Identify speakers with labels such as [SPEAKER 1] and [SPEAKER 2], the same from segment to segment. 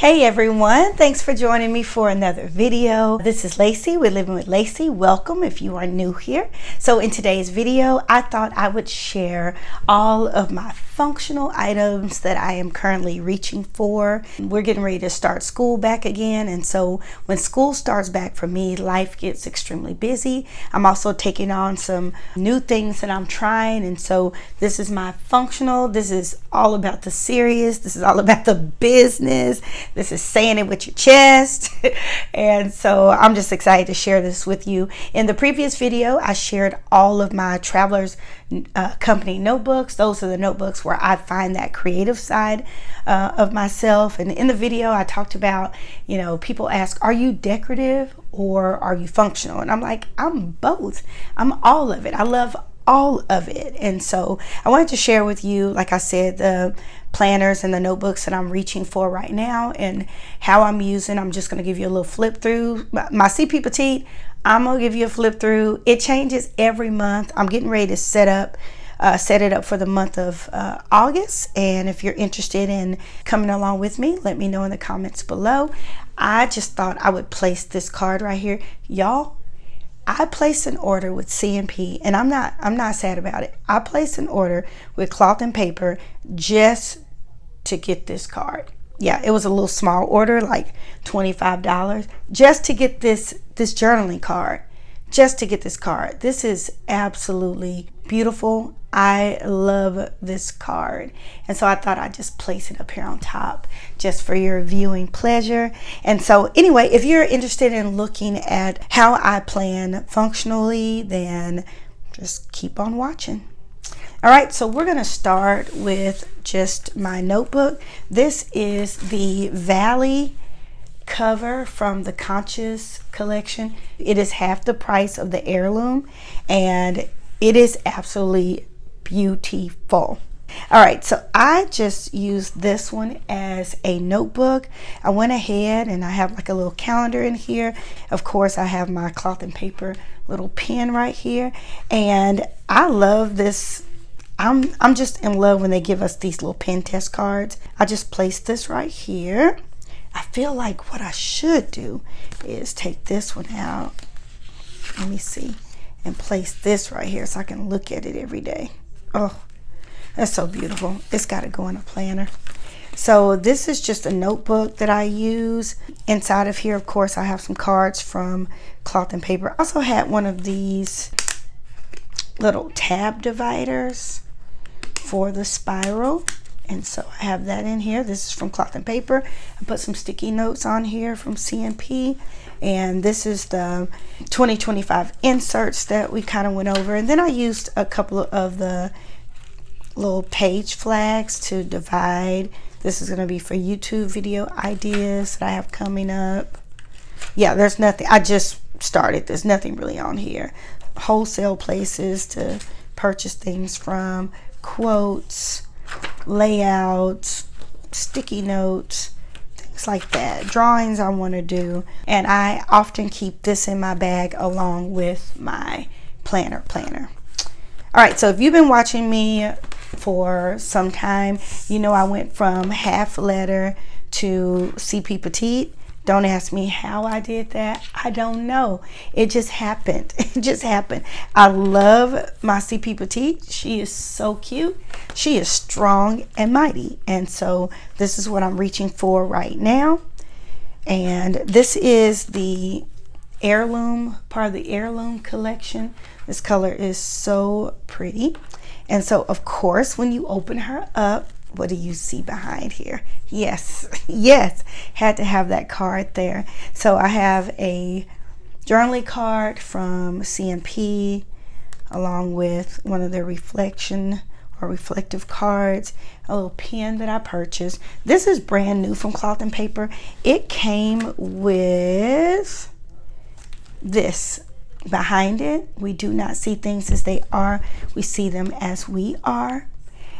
[SPEAKER 1] Hey everyone, thanks for joining me for another video. This is Lacey with Living with Lacey. Welcome if you are new here. So in today's video, I thought I would share all of my functional items that I am currently reaching for. We're getting ready to start school back again, and so when school starts back for me, life gets extremely busy. I'm also taking on some new things that I'm trying, and so this is my functional. This is all about the serious. This is all about the business. This is saying it with your chest. And so I'm just excited to share this with you. In the previous video, I shared all of my Travelers Company notebooks. Those are the notebooks where I find that creative side of myself. And in the video, I talked about, people ask, are you decorative or are you functional? And I'm like, I'm both. I'm all of it. I love all of it. And so I wanted to share with you, like I said, the planners and the notebooks that I'm reaching for right now and how I'm using. I'm just going to give you a little flip through. My CP Petite, I'm going to give you a flip through. It changes every month. I'm getting ready to set it up for the month of August. And if you're interested in coming along with me, let me know in the comments below. I just thought I would place this card right here. Y'all, I placed an order with CNP, and I'm not sad about it. I placed an order with Cloth and Paper just to get this card. Yeah, it was a little small order, like $25, just to get this journaling card. Just to get this card. This is absolutely beautiful. I love this card. And so I thought I'd just place it up here on top just for your viewing pleasure. And so anyway, if you're interested in looking at how I plan functionally, then just keep on watching. All right, so we're going to start with just my notebook. This is the Valley cover from the Conscious collection. It is half the price of the Heirloom, and it is absolutely beautiful. All right, so I just used this one as a notebook. I went ahead and I have like a little calendar in here. Of course, I have my Cloth and Paper little pen right here, and I love this. I'm just in love when they give us these little pen test cards. I just placed this right here. I feel like what I should do is take this one out. Let me see. And place this right here so I can look at it every day. Oh, that's so beautiful. It's got to go in a planner. So this is just a notebook that I use. Inside of here, of course, I have some cards from Cloth and Paper. I also had one of these little tab dividers for the spiral. And so I have that in here. This is from Cloth and Paper. I put some sticky notes on here from CNP. And this is the 2025 inserts that we kind of went over. And then I used a couple of the little page flags to divide. This is going to be for YouTube video ideas that I have coming up. Yeah, there's nothing. I just started. There's nothing really on here. Wholesale places to purchase things from, quotes, layouts, sticky notes, things like that, drawings I want to do. And I often keep this in my bag along with my planner. All right, so if you've been watching me for some time, you know I went from half letter to CP Petite. Don't ask me how I did that. I don't know. It just happened. It just happened. I love my CP Petite. She is so cute. She is strong and mighty. And so this is what I'm reaching for right now. And this is the Heirloom, part of the Heirloom collection. This color is so pretty. And so, of course, when you open her up, what do you see behind here? Yes, yes, had to have that card there. So I have a journaling card from CNP along with one of their reflection or reflective cards, a little pen that I purchased. This is brand new from Cloth and Paper. It came with this behind it. We do not see things as they are. We see them as we are.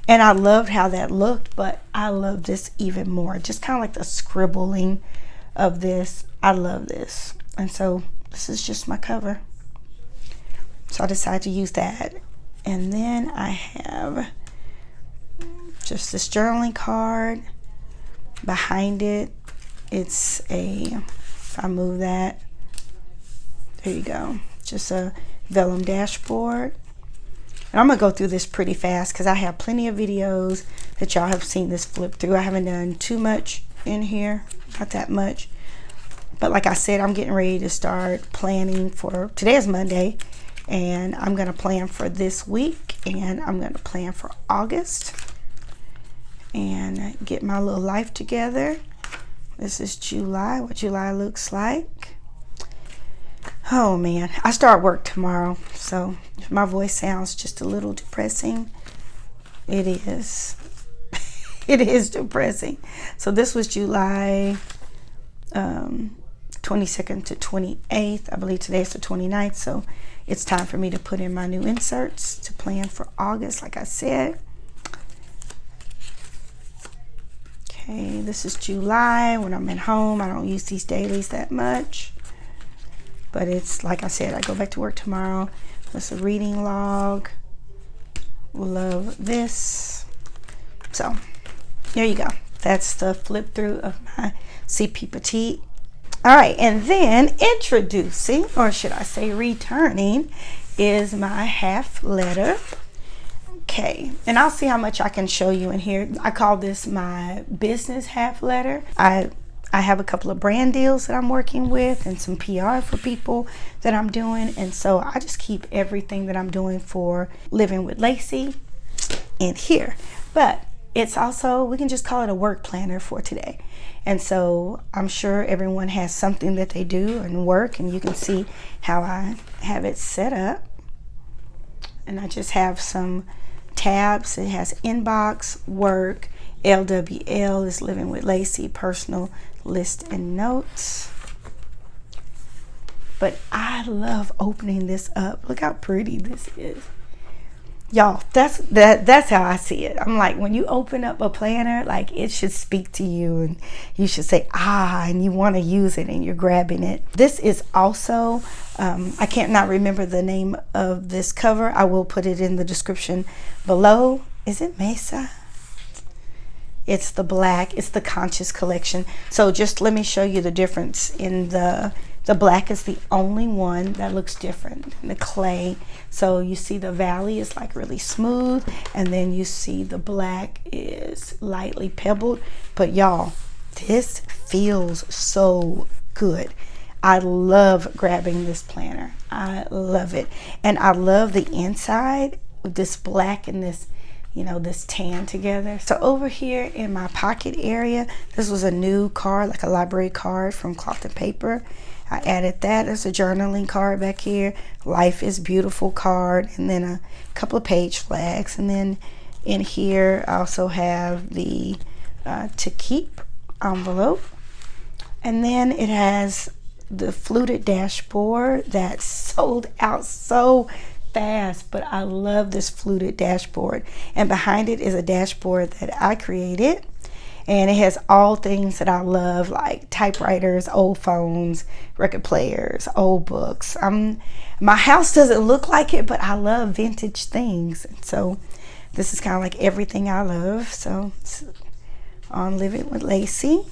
[SPEAKER 1] And I loved how that looked, but I love this even more. Just kind of like the scribbling of this. I love this. And so this is just my cover. So I decided to use that. And then I have just this journaling card behind it. It's if I move that, there you go, just a vellum dashboard. And I'm gonna go through this pretty fast because I have plenty of videos that y'all have seen this flip through. I haven't done too much in here, not that much. But like I said, I'm getting ready to start planning for, today is Monday, and I'm gonna plan for this week, and I'm gonna plan for August and get my little life together. This is July, what July looks like. Oh man, I start work tomorrow, so if my voice sounds just a little depressing, it is. It is depressing. So this was July 22nd to 28th. I believe today is the 29th, so it's time for me to put in my new inserts to plan for August, like I said. Okay, this is July. When I'm at home, I don't use these dailies that much. But it's, like I said, I go back to work tomorrow. That's a reading log. Love this. So, there you go. That's the flip through of my CP Petite. All right, and then introducing, or should I say returning, is my half letter. Okay, and I'll see how much I can show you in here. I call this my business half letter. I have a couple of brand deals that I'm working with and some PR for people that I'm doing. And so I just keep everything that I'm doing for Living with Lacey in here. But it's also, we can just call it a work planner for today. And so I'm sure everyone has something that they do and work, and you can see how I have it set up. And I just have some tabs. It has inbox, work, LWL is Living with Lacey, personal, list, and notes. But I love opening this up. Look how pretty this is. Y'all, that's how I see it. I'm like, when you open up a planner, like, it should speak to you, and you should say, ah, and you want to use it, and you're grabbing it. This is also, I can't not remember the name of this cover. I will put it in the description below. Is it Mesa? It's the black, it's the Conscious collection. So just let me show you the difference in the black is the only one that looks different, the clay. So you see the valley is like really smooth, and then you see the black is lightly pebbled. But y'all, this feels so good. I love grabbing this planner. I love it. And I love the inside with this black and this, you know, this tan together. So over here in my pocket area, this was a new card, like a library card from Cloth and Paper. I added that as a journaling card back here. Life is Beautiful card, and then a couple of page flags. And then in here I also have the To Keep envelope. And then it has the fluted dashboard that sold out so fast, but I love this fluted dashboard. And behind it is a dashboard that I created, and it has all things that I love, like typewriters, old phones, record players, old books. My house doesn't look like it, but I love vintage things. And so this is kind of like everything I love. So it's on Living with Lacey.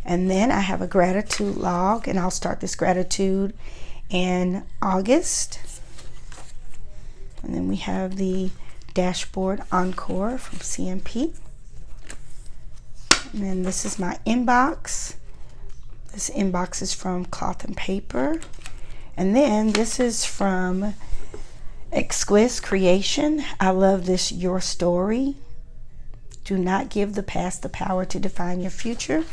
[SPEAKER 1] And then I have a gratitude log, and I'll start this gratitude in August. And then we have the dashboard encore from CMP. And then this is my inbox. This inbox is from Cloth and Paper. And then this is from Exquisite Creation. I love this Your Story. Do not give the past the power to define your future.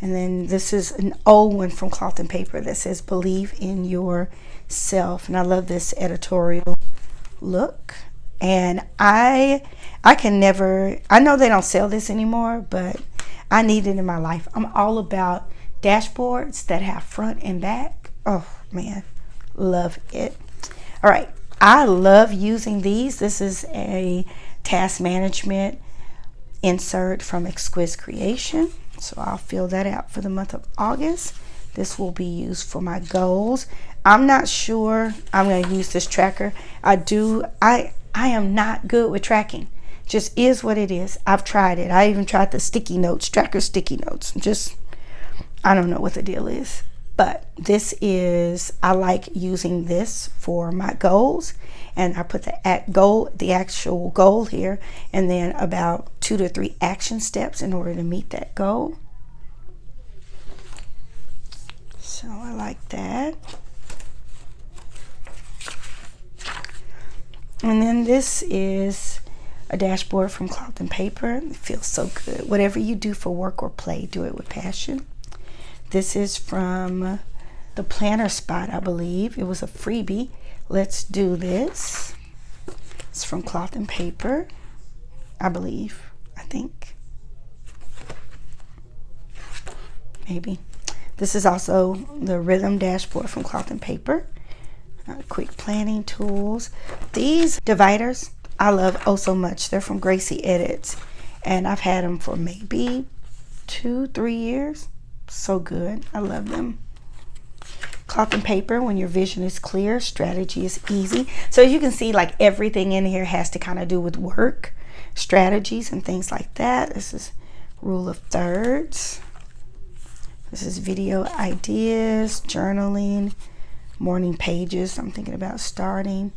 [SPEAKER 1] And then this is an old one from Cloth and Paper that says Believe in Yourself. And I love this editorial look. And I can never, I know they don't sell this anymore, but I need it in my life. I'm all about dashboards that have front and back. Oh man, love it. All right, I love using these. This is a task management insert from Exquisite Creation. So I'll fill that out for the month of August. This will be used for my goals. I'm not sure I'm going to use this tracker. I am not good with tracking. Just is what it is. I've tried it. I even tried the sticky notes, tracker sticky notes. Just I don't know what the deal is, but this is, I like using this for my goals, and I put the actual goal here, and then about 2 to 3 action steps in order to meet that goal. So I like that. And then this is a dashboard from Cloth and Paper. It feels so good. Whatever you do for work or play, do it with passion. This is from the Planner Spot, I believe. It was a freebie. Let's do this. It's from Cloth and Paper, I believe. I think. Maybe. This is also the Rhythm Dashboard from Cloth and Paper. Quick planning tools. These dividers I love oh so much. They're from Gracie Edits, and I've had them for maybe 2-3 years. So good. I love them. Cloth and Paper, when your vision is clear, strategy is easy. So as you can see, like everything in here has to kind of do with work, strategies, and things like that. This is Rule of Thirds. This is video ideas, journaling, morning pages. I'm thinking about starting.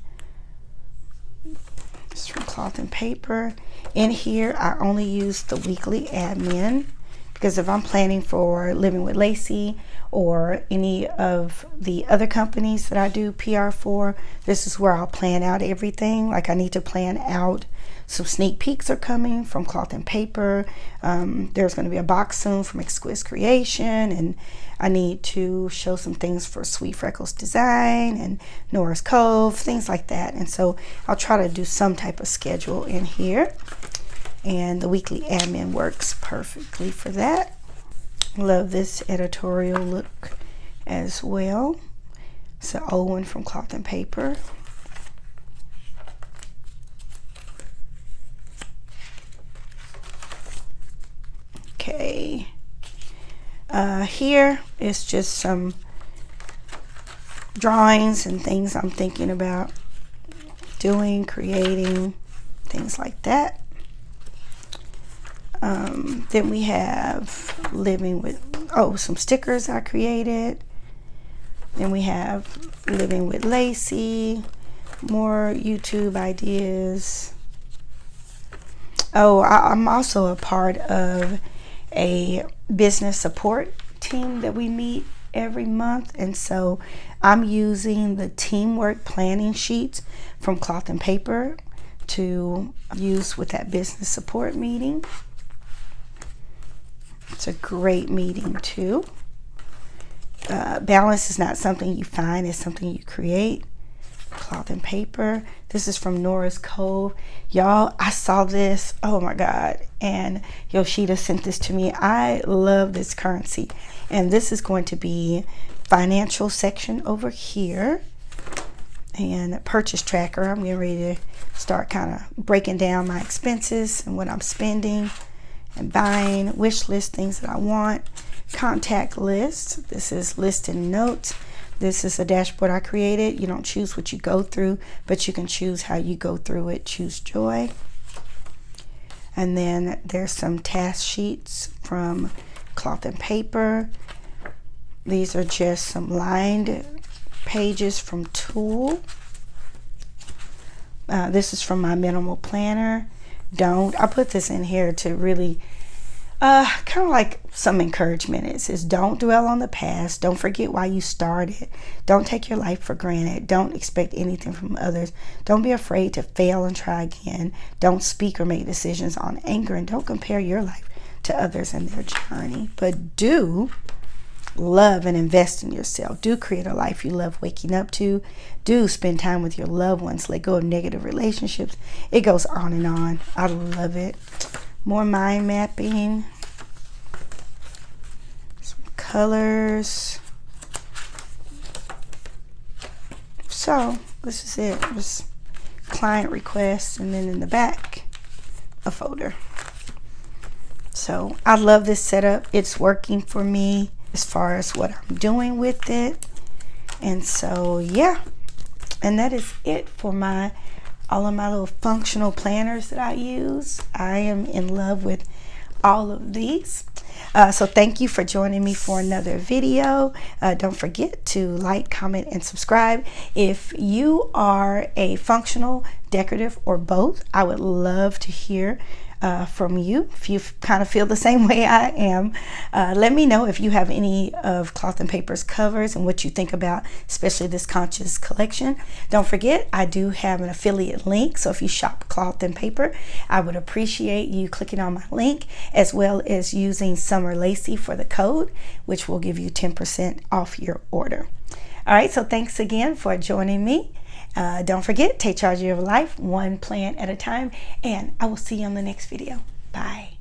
[SPEAKER 1] This is from Cloth and Paper. In here, I only use the weekly admin, because if I'm planning for Living with Lacey or any of the other companies that I do PR for, this is where I'll plan out everything. Like I need to plan out some sneak peeks are coming from Cloth and Paper. There's going to be a box soon from Exquisite Creation, and I need to show some things for Sweet Freckles Design and Nora's Cove, things like that. And so I'll try to do some type of schedule in here, and the weekly admin works perfectly for that. Love this editorial look as well. It's an old one from Cloth and Paper. Okay, here is just some drawings and things I'm thinking about doing, creating, things like that. Then we have Living with, some stickers I created. Then we have Living with Lacey, more YouTube ideas. I'm also a part of a business support team that we meet every month, and so I'm using the teamwork planning sheets from Cloth and Paper to use with that business support meeting. It's a great meeting too. Balance is not something you find, it's something you create. Cloth and Paper. This is from Nora's Cove. Y'all, I saw this, oh my God, and Yoshida sent this to me. I love this currency, and this is going to be financial section over here, and purchase tracker. I'm getting ready to start kind of breaking down my expenses and what I'm spending and buying, wish list, things that I want, contact list. This is list and notes. This is a dashboard I created. You don't choose what you go through, but you can choose how you go through it. Choose joy. And then there's some task sheets from Cloth and Paper. These are just some lined pages from Tool. This is from my minimal planner. I put this in here to really kind of like some encouragement. It says, don't dwell on the past. Don't forget why you started. Don't take your life for granted. Don't expect anything from others. Don't be afraid to fail and try again. Don't speak or make decisions on anger, and don't compare your life to others and their journey. But do love and invest in yourself. Do create a life you love waking up to. Do spend time with your loved ones. Let go of negative relationships. It goes on and on. I love it. More mind mapping, some colors. So this is it. Just client requests, and then in the back, a folder. So I love this setup. It's working for me as far as what I'm doing with it. And so yeah, and that is it for all of my little functional planners that I use. I am in love with all of these. So thank you for joining me for another video. Don't forget to like, comment, and subscribe. If you are a functional, decorative, or both, I would love to hear from you. If you kind of feel the same way I am, let me know if you have any of Cloth and Paper's covers and what you think about, especially this Conscious collection. Don't forget, I do have an affiliate link, so if you shop Cloth and Paper, I would appreciate you clicking on my link, as well as using Summer Lacey for the code, which will give you 10% off your order. All right, so thanks again for joining me. Don't forget, take charge of your life, one plant at a time, and I will see you on the next video. Bye.